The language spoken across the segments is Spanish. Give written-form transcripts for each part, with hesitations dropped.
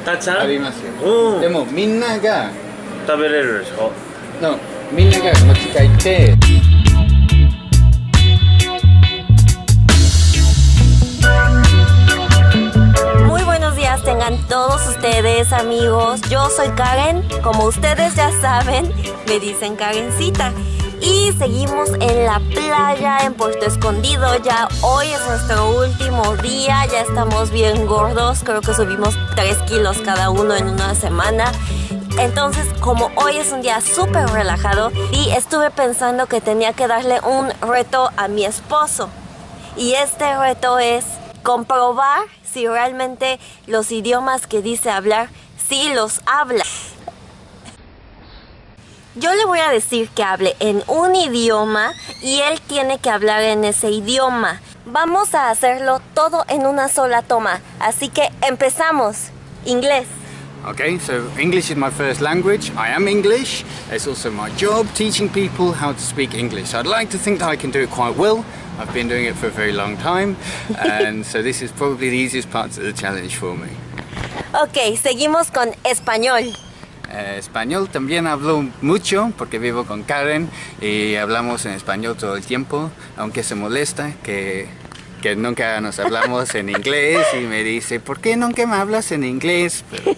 たっちゃんありますよ。うんでもみんなが食べれるでしょ。みんなが持ち帰って。Muy buenos días tengan todos ustedes, amigos. Yo soy Karen, como ustedes ya saben, me dicen Karencita. Y seguimos en la playa en Puerto Escondido. Ya hoy es nuestro último día, ya estamos bien gordos. Creo que subimos 3 kilos cada uno en una semana. Entonces, como hoy es un día súper relajado, y estuve pensando que tenía que darle un reto a mi esposo. Y este reto es comprobar si realmente los idiomas que dice hablar, sí los habla. Yo le voy a decir que hable en un idioma y él tiene que hablar en ese idioma. Vamos a hacerlo todo en una sola toma. Así que empezamos. Inglés. Okay, so English is my first language. I am English. It's also my job teaching people how to speak English. I'd like to think that I can do it quite well. I've been doing it for a very long time, and so this is probably the easiest part of the challenge for me. Ok, seguimos con español. Español también hablo mucho porque vivo con Karen y hablamos en español todo el tiempo, aunque se molesta que nunca nos hablamos en inglés y me dice, ¿por qué nunca me hablas en inglés? Pero,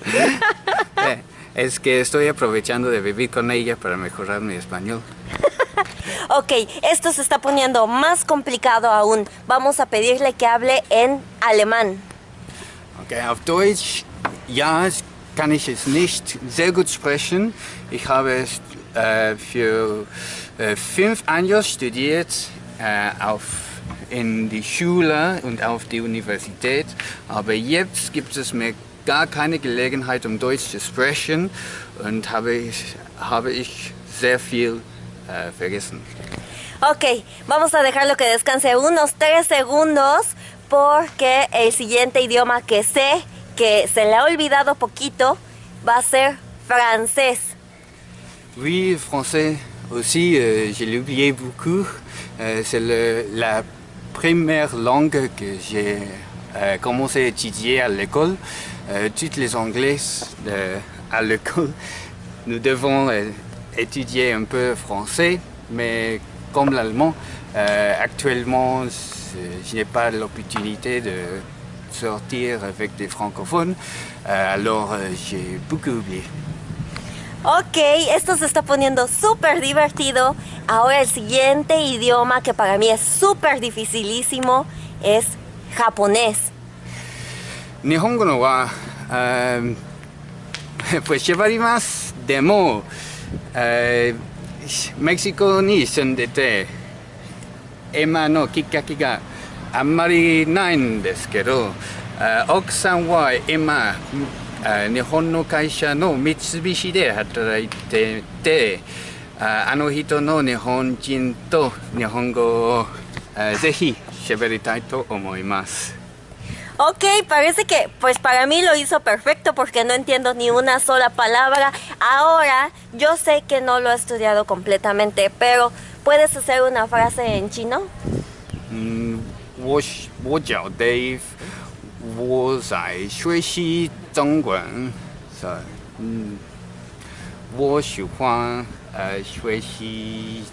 es que estoy aprovechando de vivir con ella para mejorar mi español. Ok, esto se está poniendo más complicado aún. Vamos a pedirle que hable en alemán. Okay, auf Deutsch, ja, kann ich es nicht sehr gut sprechen. Ich habe es für 5 años studiert in die Schule und auf die Universität. Aber jetzt gibt es mir gar keine Gelegenheit, Deutsch zu sprechen und habe ich sehr viel vergessen. Ok, vamos a dejarlo que descanse unos 3 segundos porque el siguiente idioma que sé, que se le ha olvidado poquito, va a ser francés. Oui, français aussi, je l'ai oublié beaucoup. C'est la première langue que j'ai commencé à étudier à l'école. Toutes les anglais à l'école, nous devons étudier un peu français, mais comme l'allemand, actuellement, je n'ai pas l'opportunité de sortir avec des francophones, alors j'ai beaucoup oublié. Ok, esto se está poniendo súper divertido. Ahora el siguiente idioma que para mí es súper dificilísimo es japonés. Nihongo no wa, pues llevaríamos de mo, México ni sendete, ema no kikaki ga ammari naiんですけど、奥さんは今日本の会社の三菱で働いてて、あの人の日本人と日本語をぜひ喋りたいと思います。Ok, parece que pues para mí lo hizo perfecto porque no entiendo ni una sola palabra. Ahora, yo sé que no lo he estudiado completamente, pero ¿puedes hacer una frase en chino? 我叫 Dave， 我在学习中文，我喜欢学习。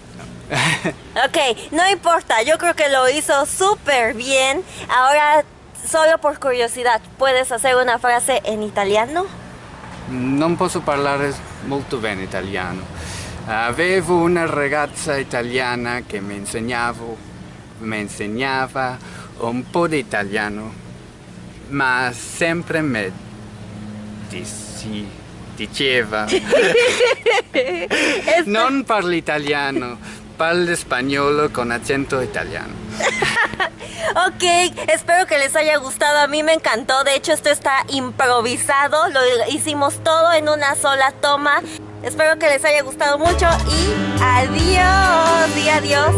Ok, no importa, yo creo que lo hizo súper bien. Ahora, solo por curiosidad, ¿puedes hacer una frase en italiano? Non posso parlare molto bene italiano. Avevo una ragazza italiana che mi insegnava un po' di italiano, ma sempre mi diceva non parli italiano, parli spagnolo con accento italiano. Ok, espero que les haya gustado, a mí me encantó, de hecho esto está improvisado, lo hicimos todo en una sola toma. Espero que les haya gustado mucho y adiós, y adiós.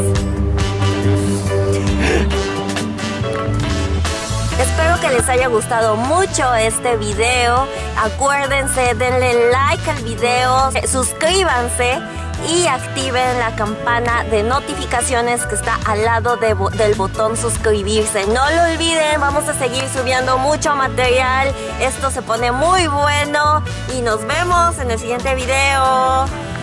Espero que les haya gustado mucho este video. Acuérdense, denle like al video, suscríbanse y activen la campana de notificaciones que está al lado del botón suscribirse. No lo olviden, vamos a seguir subiendo mucho material. Esto se pone muy bueno y nos vemos en el siguiente video.